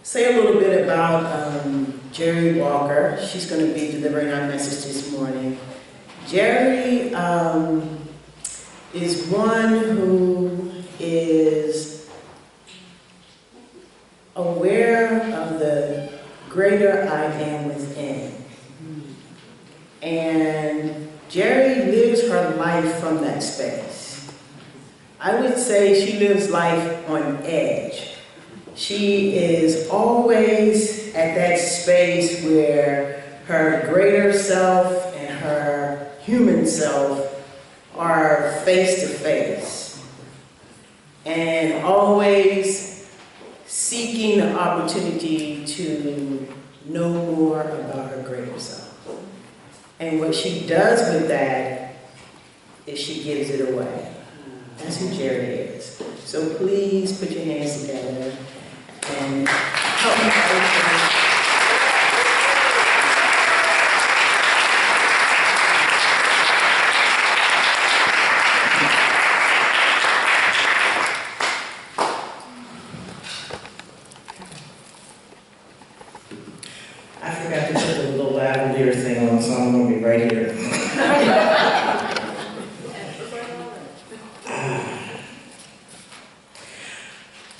say a little bit about Gerri Walker. She's going to be delivering our message this morning. Gerri is one who is aware of the greater I am within. And Gerri lives her life from that space. I would say she lives life on edge. She is always at that space where her greater self and her human self are face to face, and always seeking the opportunity to know more about her greater self. And what she does with that is she gives it away. That's who Gerri is. So please put your hands together and help me out. I forgot to put the little lavalier thing on, so I'm going to be right here.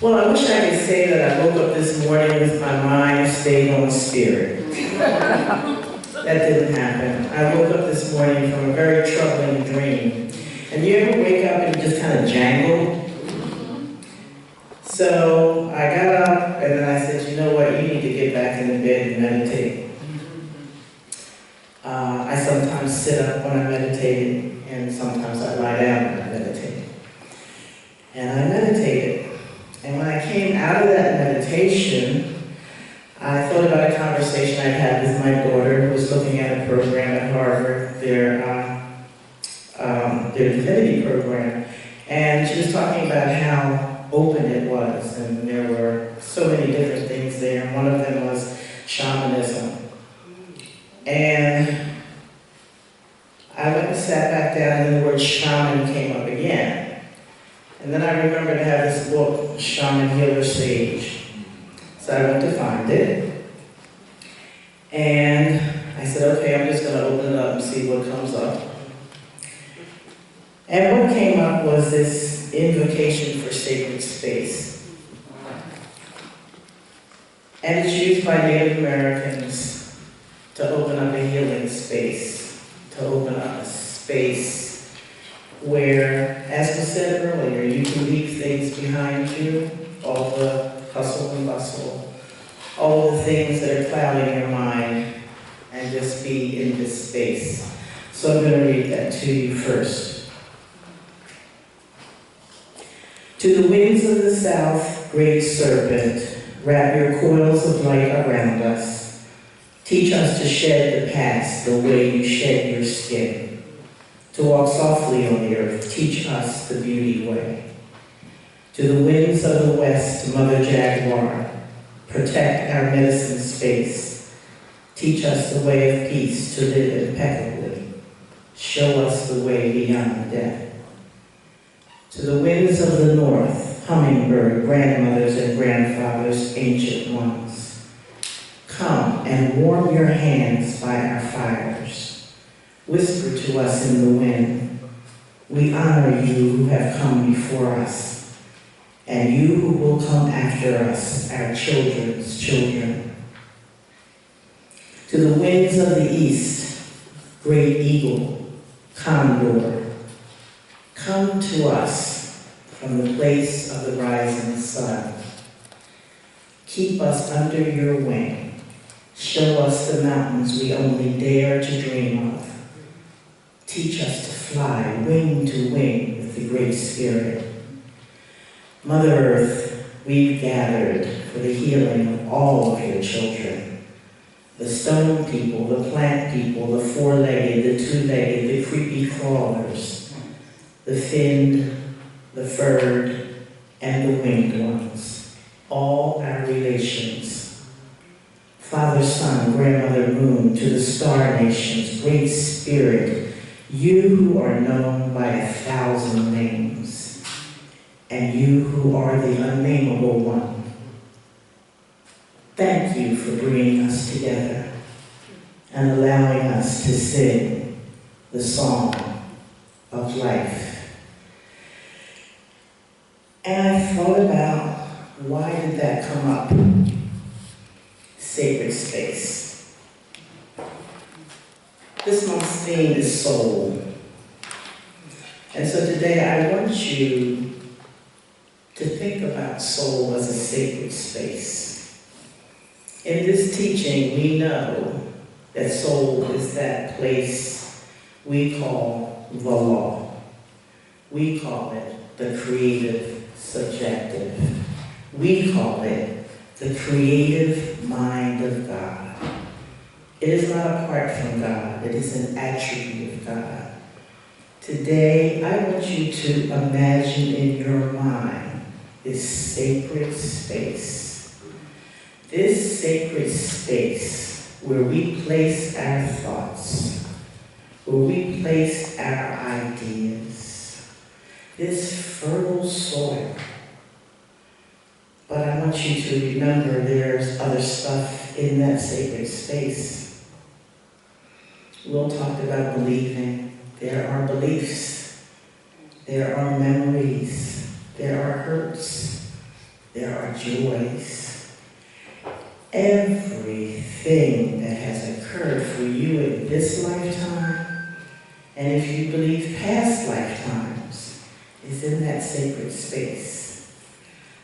Well, I wish I could say that I woke up this morning with my mind stayed on spirit. That didn't happen. I woke up this morning from a very troubling dream. And you ever wake up and you just kind of jangle? So I got up and then I said, you know what, you need to get back in the bed and meditate. I sometimes sit up when I meditate, and sometimes I lie down when I meditate. And I meditated. And when I came out of that meditation, I thought about a conversation I had with my daughter who was looking at a program at Harvard, their divinity program. And she was talking about how open it was, and there were so many different things there. One of them was shamanism. And I went and sat back down, and the word shaman came up again. And then I remembered to have this book, Shaman, Healer, Sage. So I went to find it. And I said, okay, I'm just going to open it up and see what comes up. And what came up was this invocation for sacred space. And it's used by Native Americans to open up a healing space, to open up a space where, as was said earlier, you can leave things behind you, all the hustle and bustle, all the things that are clouding your mind, and just be in this space. So I'm going to read that to you first. To the winds of the south, great serpent, wrap your coils of light around us. Teach us to shed the past the way you shed your skin. To walk softly on the earth, teach us the beauty way. To the winds of the west, Mother Jaguar, protect our medicine space. Teach us the way of peace to live impeccably. Show us the way beyond death. To the winds of the north, hummingbird, grandmothers and grandfathers, ancient ones, come and warm your hands by our fires. Whisper to us in the wind, we honor you who have come before us, and you who will come after us, our children's children. To the winds of the east, great eagle, condor, come to us from the place of the rising sun. Keep us under your wing. Show us the mountains we only dare to dream of. Teach us to fly wing to wing with the Great Spirit. Mother Earth, we've gathered for the healing of all of your children. The stone people, the plant people, the four-legged, the two-legged, the creepy crawlers, the finned, the furred, and the winged ones. All our relations. Father, Son, Grandmother Moon, to the star nations, Great Spirit, you who are known by 1,000 names, and you who are the unnameable one, Thank you for bringing us together and allowing us to sing the song of life. And I thought about, why did that come up? Sacred space. This month's theme is soul. And so today I want you to think about soul as a sacred space. In this teaching, we know that soul is that place we call the law. We call it the creative subjective. We call it the creative mind of God. It is not apart from God. It is an attribute of God. Today, I want you to imagine in your mind this sacred space. This sacred space where we place our thoughts, where we place our ideas, this fertile soil. But I want you to remember there's other stuff in that sacred space. We'll talk about believing. There are beliefs. There are memories. There are hurts. There are joys. Everything that has occurred for you in this lifetime, and if you believe past lifetimes, is in that sacred space.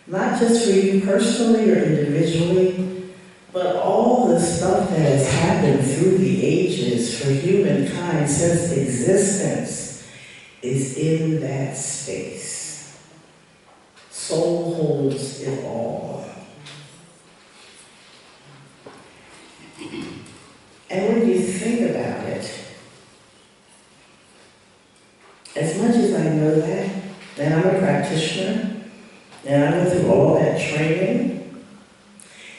Not just for you personally or individually, but all the stuff that has happened through the ages for humankind since existence is in that space. Soul holds it all. And when you think about it, as much as I know that, and I'm a practitioner, and I went through all that training,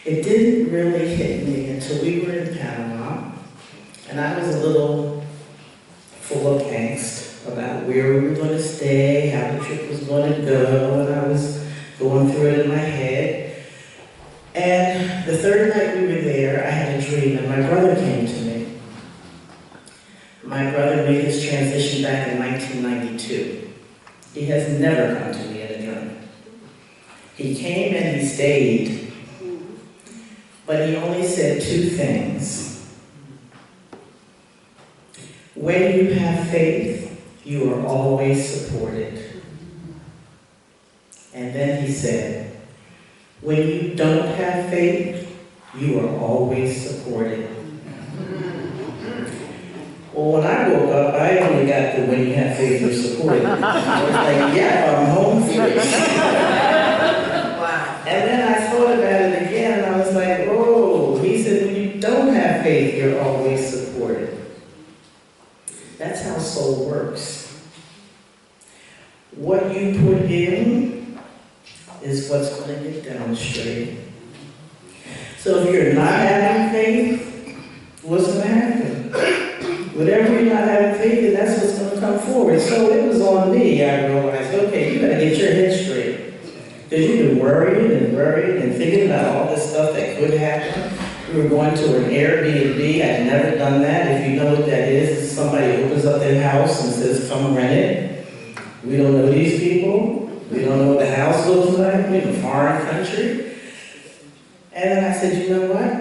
it didn't really hit me until we were in Panama, and I was a little full of angst about where we were going to stay, how the trip was going to go, and I was going through it in my head. And the third night we were there, I had a dream, and my brother came to me. My brother made his transition back in 1992. He has never come to me in a dream. He came and he stayed, but he only said two things. When you have faith, you are always supported. And then he said, when you don't have faith, you are always supported. Well, when I woke up, I only got the when you have faith, you're supported. I was like, yeah, I'm home free. Wow. And then I thought about it again, and I was like, oh, he said, when you don't have faith, you're always supported. That's how soul works. What you put in is what's going to get demonstrated. So if you're not having faith, what's going to happen? Whatever you're not having faith in, that's what's going to come forward. So it was on me, I realized, okay, you got to get your head straight. Because you've been worrying and thinking about all this stuff that could happen. We were going to an Airbnb. I'd never done that. If you know what that is, somebody opens up their house and says, come rent it. We don't know these people. We don't know what the house looks like. We're in a foreign country. And then I said, you know what?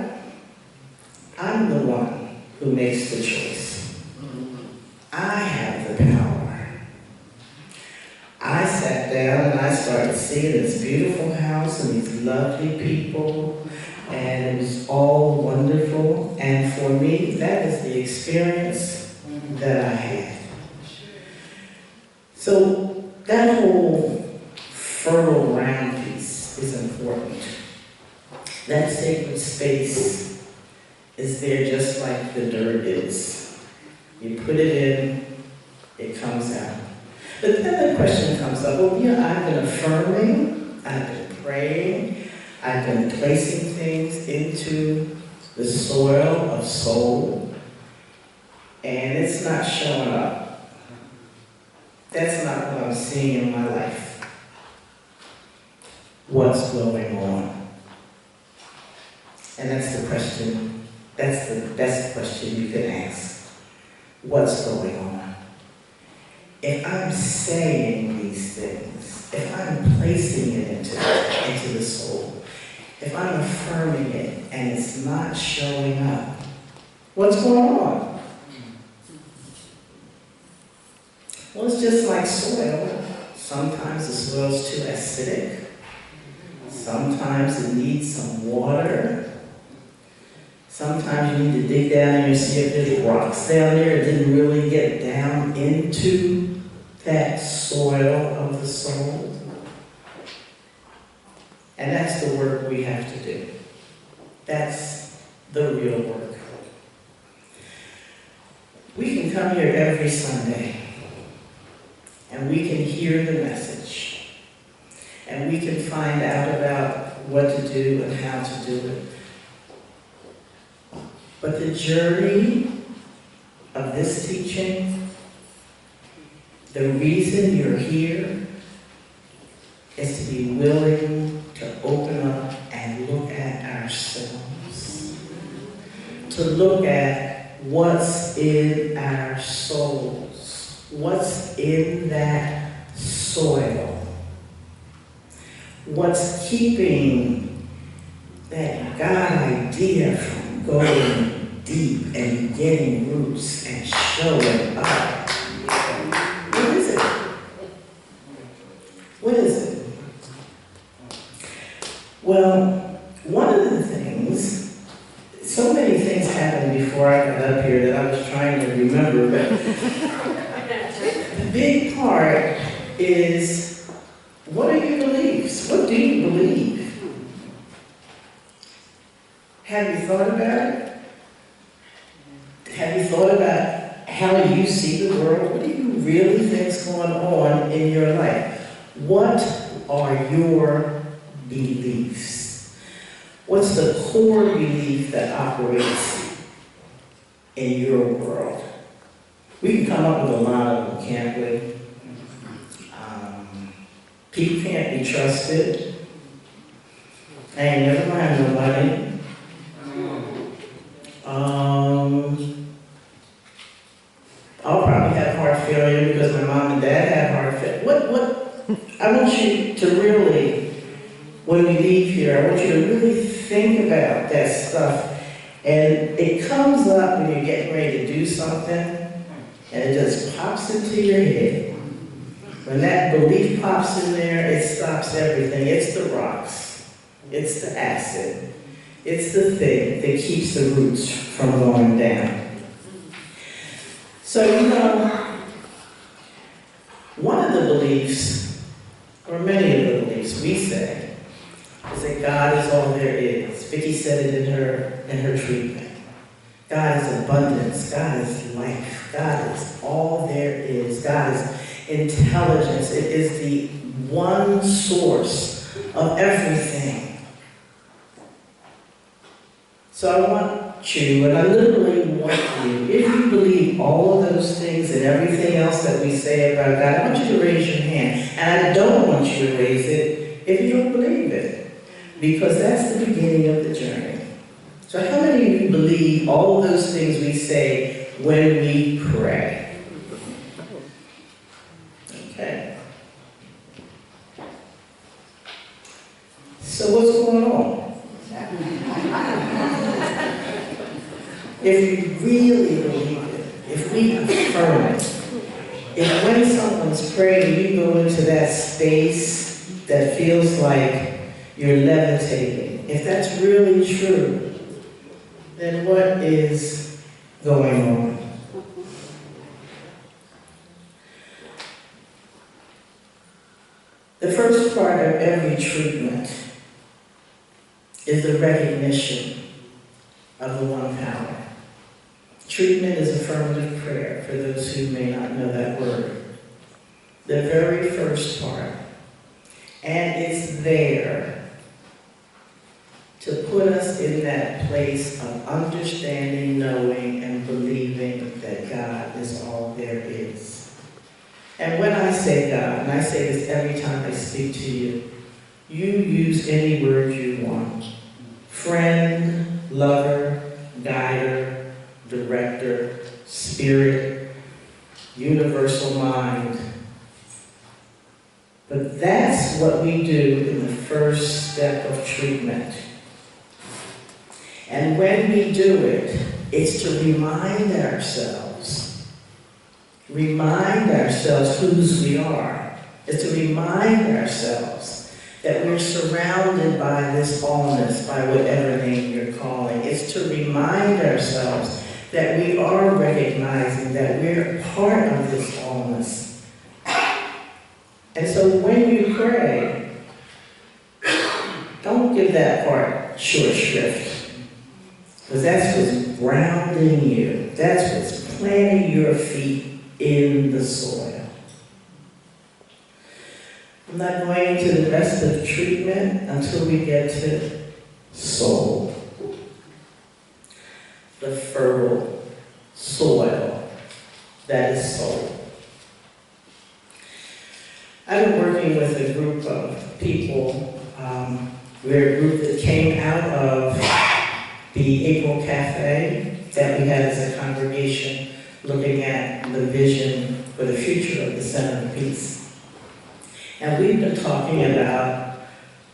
I'm the one who makes the choice. I have the power. I sat down and I started seeing this beautiful house and these lovely people, and it was all wonderful. And for me, that is the experience that I had. So that whole fertile ground piece is important. That sacred space is there just like the dirt is. You put it in, it comes out. But then the question comes up, well, yeah, I've been affirming, I've been praying, I've been placing things into the soil of soul, and it's not showing up. That's not what I'm seeing in my life. What's going on? And that's the question, that's the best question you can ask. What's going on? If I'm saying these things, if I'm placing it into the soul, if I'm affirming it and it's not showing up, what's going on? Well, it's just like soil. Sometimes the soil's too acidic. Sometimes it needs some water. Sometimes you need to dig down and you see if there's rocks down there. It didn't really get down into that soil of the soul. And that's the work we have to do. That's the real work. We can come here every Sunday and we can hear the message and we can find out about what to do and how to do it. But the journey of this teaching, the reason you're here is to be willing to open up and look at ourselves. To look at what's in our souls. What's in that soil. What's keeping that God idea from going deep and getting roots and showing up? What is it? What is it? Well, one of the things, so many things happened before I got up here that I was trying to remember, but the big part is, what are your beliefs? What do you believe? Have you thought about it? Have you thought about how you see the world? What do you really think's going on in your life? What are your beliefs? What's the core belief that operates in your world? We can come up with a lot of them, can't we? People can't be trusted. I ain't never mind nobody. I'll probably have heart failure because my mom and dad had heart failure. I want you to really, when we leave here, I want you to really think about that stuff. And it comes up when you're getting ready to do something, and it just pops into your head. When that belief pops in there, it stops everything. It's the rocks. It's the acid. It's the thing that keeps the roots from going down. So, one of the beliefs, or many of the beliefs we say, is that God is all there is. Vicki said it in her treatment. God is abundance. God is life. God is all there is. God is intelligence. It is the one source of everything. So I want you, and I literally want you, if you believe all of those things and everything else that we say about God, I want you to raise your hand. And I don't want you to raise it if you don't believe it, because that's the beginning of the journey. So how many of you believe all of those things we say when we pray? Okay. So what's going on? If you really believe it, if we affirm it, if when someone's praying, you go into that space that feels like you're levitating, if that's really true, then what is going on? The first part of every treatment is the recognition of the one power. Treatment is affirmative prayer, for those who may not know that word. The very first part. And it's there to put us in that place of understanding, knowing, and believing that God is all there is. And when I say God, and I say this every time I speak to you, you use any word you want. Friend, lover, guider, director, spirit, universal mind. But that's what we do in the first step of treatment. And when we do it, it's to remind ourselves whose we are. It's to remind ourselves that we're surrounded by this allness, by whatever name you're calling. It's to remind ourselves that we are recognizing that we're part of this allness. And so when you pray, don't give that part short shrift. Because that's what's grounding you. That's what's planting your feet in the soil. I'm not going into the rest of the treatment until we get to soul. The fertile soil that is soul. I've been working with a group of people. We're a group that came out of the April Cafe that we had as a congregation, looking at the vision for the future of the Center of Peace. And we've been talking about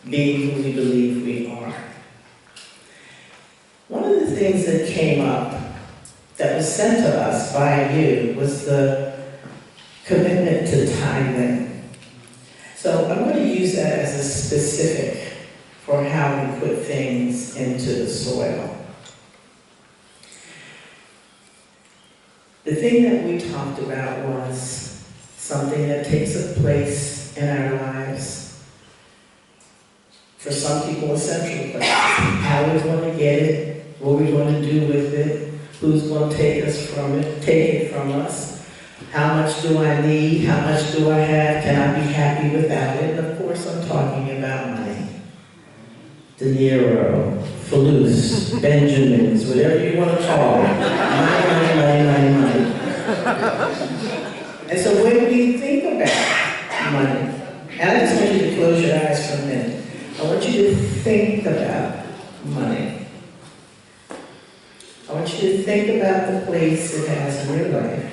being who we believe we are. One of the things that came up that was sent to us by you was the commitment to tithing. So I'm going to use that as a specific for how we put things into the soil. The thing that we talked about was something that takes a place in our lives. For some people, a central place. How we're going to get it, what we're going to do with it, who's going to take us from it, take it from us. How much do I need? How much do I have? Can I be happy without it? And of course, I'm talking about money. De Niro, Falus, Benjamins, whatever you want to call it. Money. And so when we think about money, and I just want you to close your eyes for a minute. I want you to think about money. I want you to think about the place it has in your life.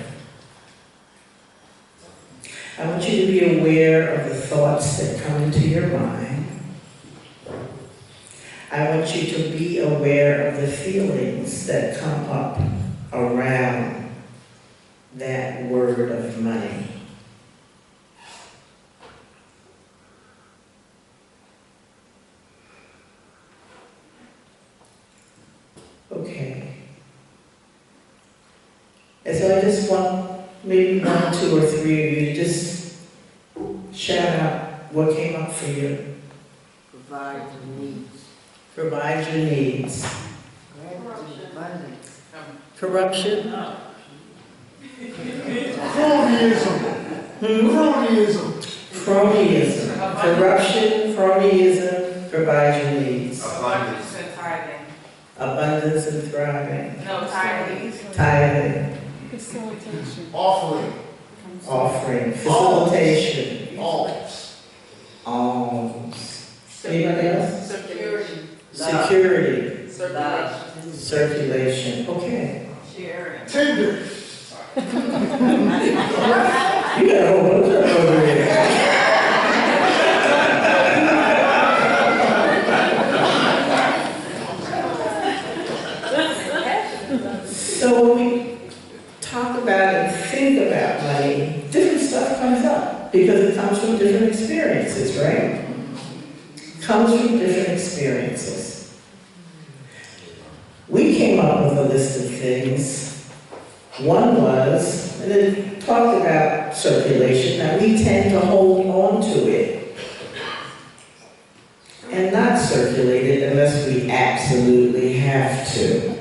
I want you to be aware of the thoughts that come into your mind. I want you to be aware of the feelings that come up around that word of money. Okay. And so I just want maybe 1, 2, or 3 of you to just shout out what came up for you. Provide your needs. Provide your needs. Corruption. Cronyism. Cronyism. Cronyism. Corruption, cronyism, provide your needs. Abundance and tithing. Abundance and thriving. No, tithing. Tithing. Facilitation. Offering. Offering. Facilitation. Alms. Alms. Anybody else? Security. Security. Circulation. Circulation. Okay. Sharing. Tender. You got a whole bunch of over here. So when we talk about and think about money, different stuff comes up because it comes from different experiences, right? Comes from different experiences. We came up with a list of things. One was, and it talked about circulation. Now we tend to hold on to it and not circulate it unless we absolutely have to.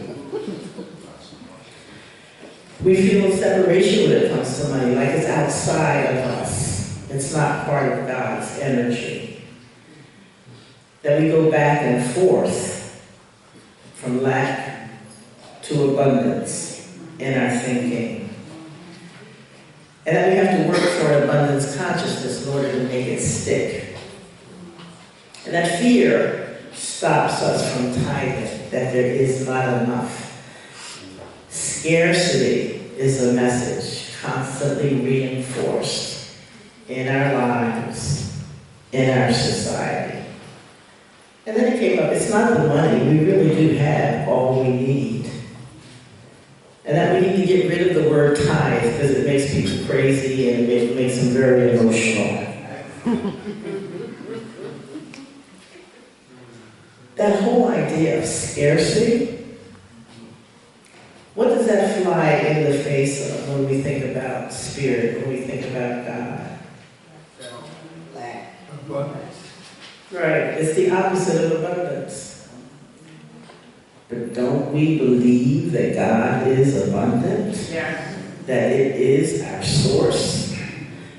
We feel separation when it comes to money, like it's outside of us. It's not part of God's energy. That we go back and forth from lack to abundance in our thinking. And that we have to work for an abundance consciousness in order to make it stick. And that fear stops us from tithing, that there is not enough. Scarcity is a message constantly reinforced in our lives, in our society. And then it came up, it's not the money, we really do have all we need. And that we need to get rid of the word tithe because it makes people crazy and it makes them very emotional. That whole idea of scarcity, what does that fly in the face of when we think about spirit, when we think about God? Lack. Abundance. Right, it's the opposite of abundance. But don't we believe that God is abundant? Yes. That it is our source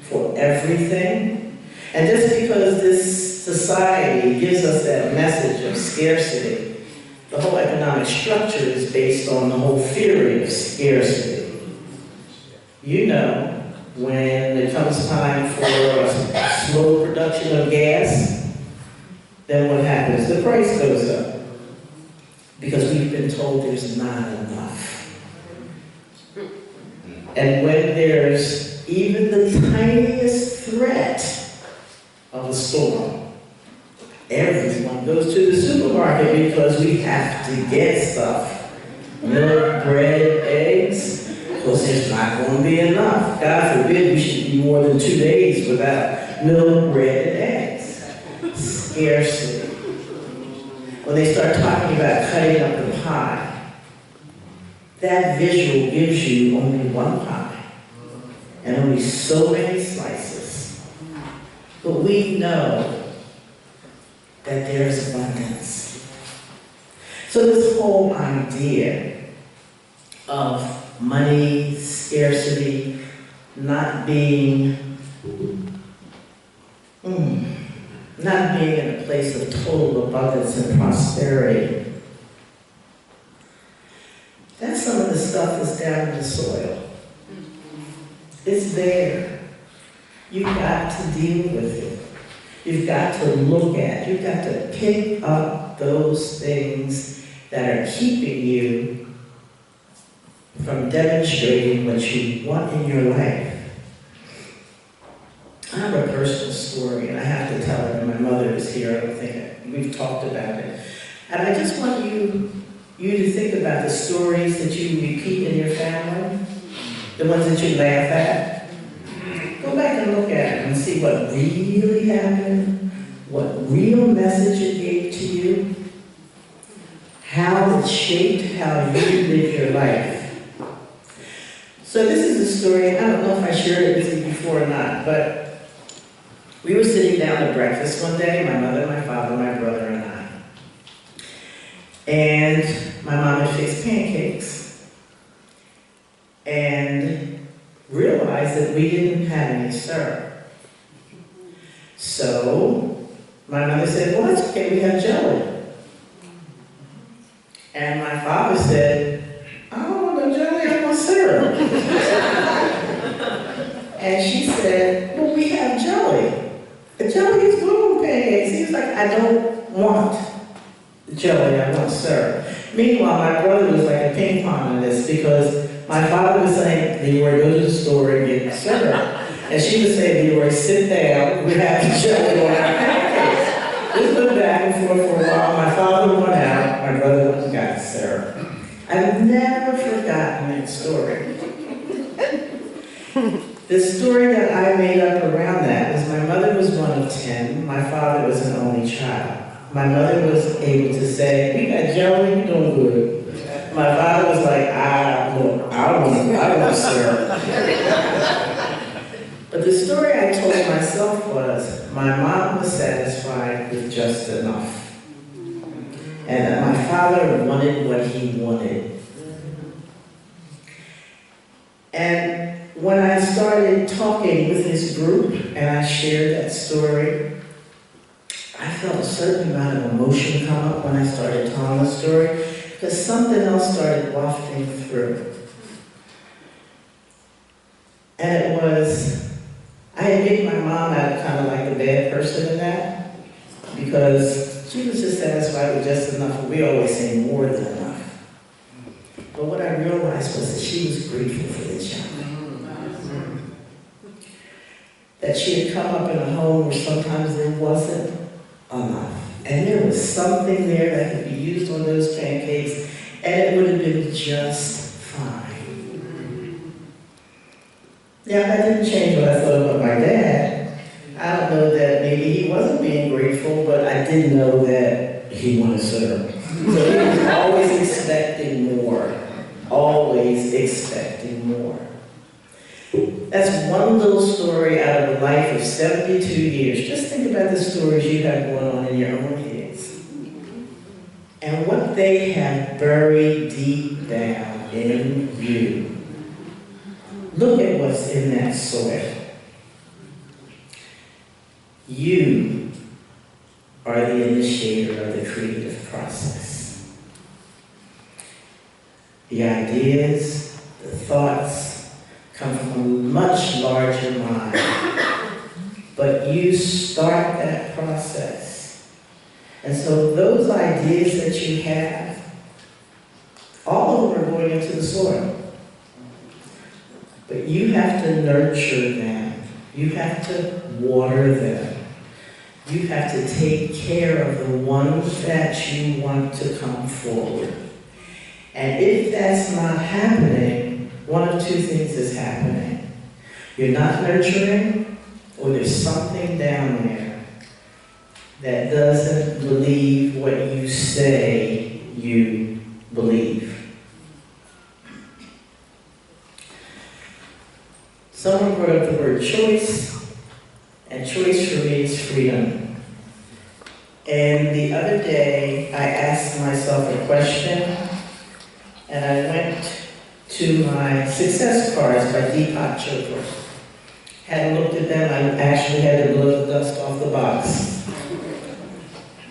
for everything? And just because this society gives us that message of scarcity, the whole economic structure is based on the whole theory of scarcity. You know, when it comes time for a slow production of gas, then what happens? The price goes up. Because we've been told there's not enough. And when there's even the tiniest threat of a storm, everyone goes to the supermarket because we have to get stuff. Milk, bread, eggs, because there's not going to be enough. God forbid we should be more than 2 days without milk, bread, and eggs. Scarcity. When they start talking about cutting up the pie, that visual gives you only one pie and only so many slices. But we know that there's abundance. So this whole idea of money, scarcity, not being in a place of total abundance and prosperity. That's some of the stuff that's down in the soil. It's there. You've got to deal with it. You've got to look at, you've got to pick up those things that are keeping you from demonstrating what you want in your life. I have a personal story, and I have to tell it, and my mother is here. I don't think we've talked about it. And I just want you to think about the stories that you repeat in your family, the ones that you laugh at. Go back and look at it and see what really happened, what real message it gave to you, how it shaped how you live your life. So this is a story, I don't know if I shared it with you before or not, but we were sitting down at breakfast one day, my mother, my father, my brother, and I. And my mom had fixed pancakes and realized that we didn't have any syrup. So my mother said, well, that's okay, we have jelly. And my father said, I don't want no jelly, I want syrup. And she said, well, we have jelly. The jelly is good on pancakes. He was like, I don't want jelly, I want syrup. Meanwhile, my brother was like a ping pong in this because my father was saying, Leroy, go to the store and get syrup. And she would say, Leroy, sit down, we have jelly on our pancakes. This went back and forth for a while. My father went out, my brother went and got syrup. I've never forgotten that story. The story that I made up around that was my mother was one of 10, my father was an only child. My mother was able to say, we got jelly, you're doing good. My father was like, I want syrup. But the story I told myself was, my mom was satisfied with just enough. And that my father wanted what he wanted. And when I started talking with this group and I shared that story, I felt a certain amount of emotion come up when I started telling the story because something else started wafting through. And it was, I had made my mom out kind of like the bad person in that because She was just satisfied with just enough. We always say more than enough. But what I realized was that she was grateful for the child. That she had come up in a home where sometimes there wasn't enough. And there was something there that could be used on those pancakes, and it would have been just fine. Now, that didn't change what I thought about my dad. I don't know that maybe he wasn't being grateful, but I did know that he wanted to serve. So he was always expecting more. Always expecting more. That's one little story out of the life of 72 years. Just think about the stories you have going on in your own heads. And what they have buried deep down in you. Look at what's in that soil. You are the initiator of the creative process. The ideas, the thoughts, come from a much larger mind. But you start that process. And so those ideas that you have, all of them are going into the soil. But you have to nurture them. You have to water them. You have to take care of the ones that you want to come forward. And if that's not happening, one of two things is happening. You're not nurturing, or there's something down there that doesn't believe what you say you believe. Someone brought up the word choice, and choice for me is freedom. And the other day, I asked myself a question, and I went to my success cards by Deepak Chopra. Hadn't looked at them, I actually had to blow the dust off the box.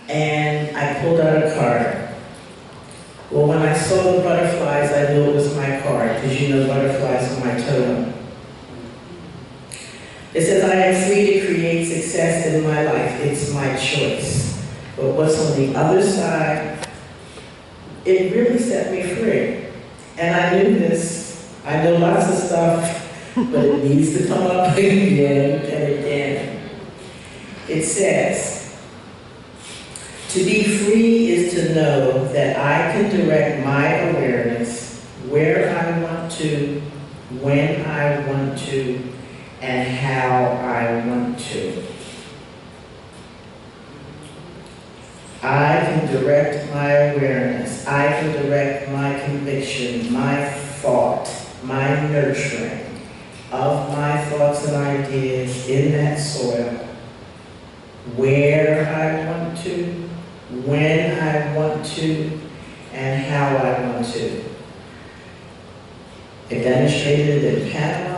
And I pulled out a card. Well, when I saw the butterflies, I knew it was my card, because you know butterflies are my totem. It says, I am free to create success in my life. It's my choice. But what's on the other side, it really set me free. And I knew this. I know lots of stuff, but it needs to come up again and again. It says, to be free is to know that I can direct my awareness where I want to, when I want to, and how I want to. I can direct my awareness. I can direct my conviction, my thought, my nurturing of my thoughts and ideas in that soil, where I want to, when I want to, and how I want to. I demonstrated it in Panama.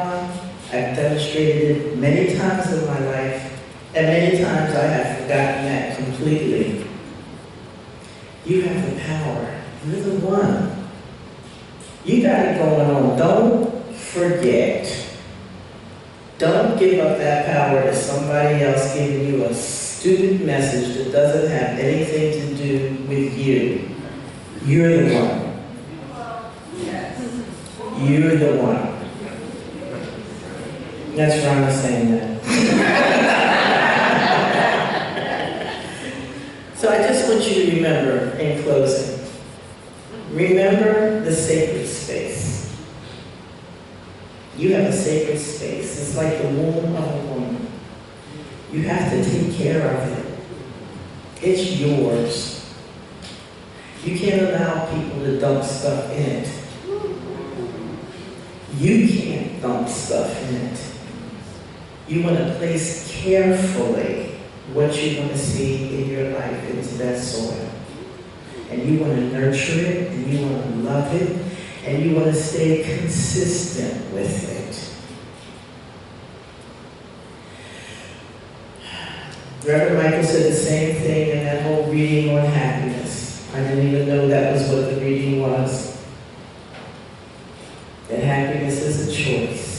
I've demonstrated it many times in my life, and many times I have forgotten that completely. You have the power. You're the one. You got it going on. Don't forget. Don't give up that power to somebody else giving you a stupid message that doesn't have anything to do with you. You're the one. You're the one. That's Rhonda saying that. So I just want you to remember, in closing, remember the sacred space. You have a sacred space. It's like the womb of a woman. You have to take care of it. It's yours. You can't allow people to dump stuff in it. You can't dump stuff in it. You want to place carefully what you want to see in your life into that soil. And you want to nurture it, and you want to love it, and you want to stay consistent with it. Reverend Michael said the same thing in that whole reading on happiness. I didn't even know that was what the reading was. That happiness is a choice.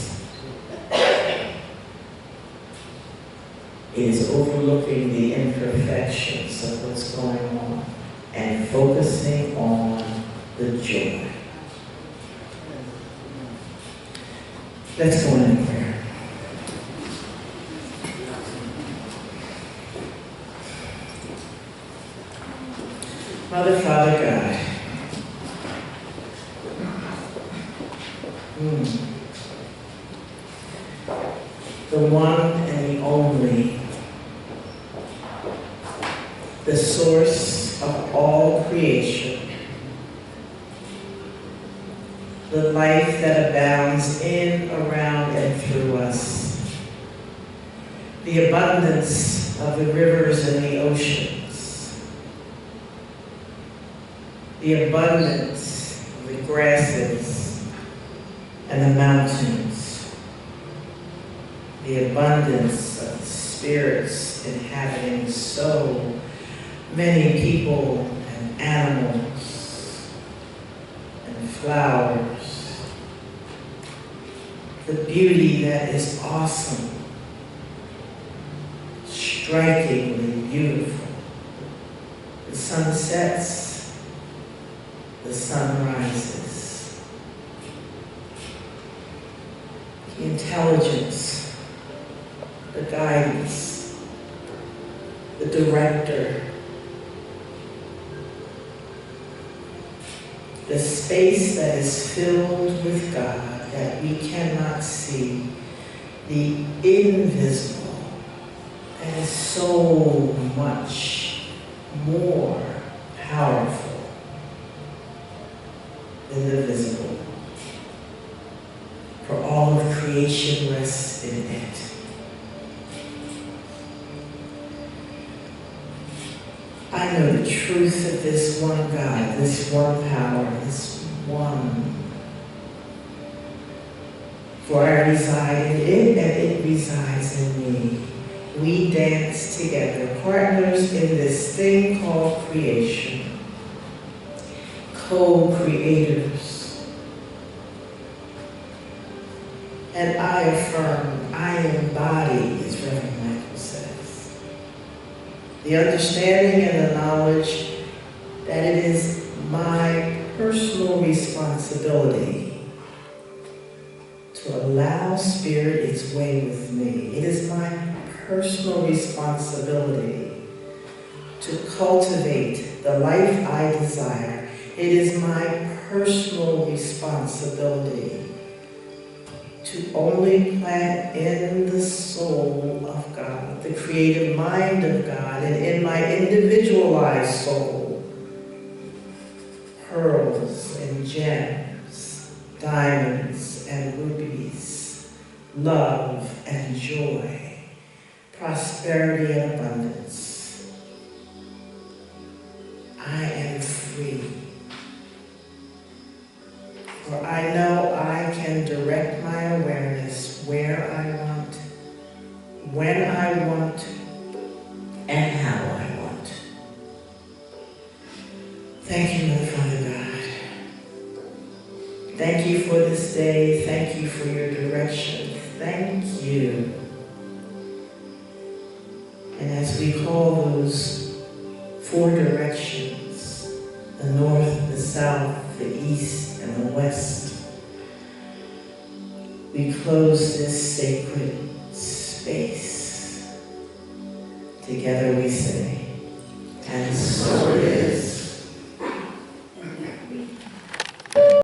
is overlooking the imperfections of what's going on and focusing on the joy. Let's go in prayer. Mother, Father, God, the one and the only, the source of all creation, the life that abounds in, around, and through us, the abundance of the rivers and the oceans, the abundance of the grasses and the mountains, the abundance of the spirits inhabiting so many people and animals and flowers, the beauty that is awesome, strikingly beautiful, the sunsets, the sunrises, the intelligence, the guidance, the director, the space that is filled with God that we cannot see, the invisible that is so much more powerful than the visible. For all of creation rests in it. I know the truth of this one God, this one power, this one. For I reside in it and it resides in me. We dance together, partners in this thing called creation, co-creators. And I affirm, I embody, as Reverend Michael says, the understanding and the knowledge that it is my personal responsibility to allow Spirit its way with me. It is my personal responsibility to cultivate the life I desire. It is my personal responsibility to only plant in the soul of God, the creative mind of God, and in my individualized soul, pearls and gems, diamonds and rubies, love and joy, prosperity and abundance. I am free. For I know I can direct my awareness where I want, when I want, and how I want. Thank you, Lord Father God. Thank you for this day. Thank you for your direction. Thank you. And as we call those four directions, the north, the south, the east, and the west, we close this sacred space. Together we say, and so it is.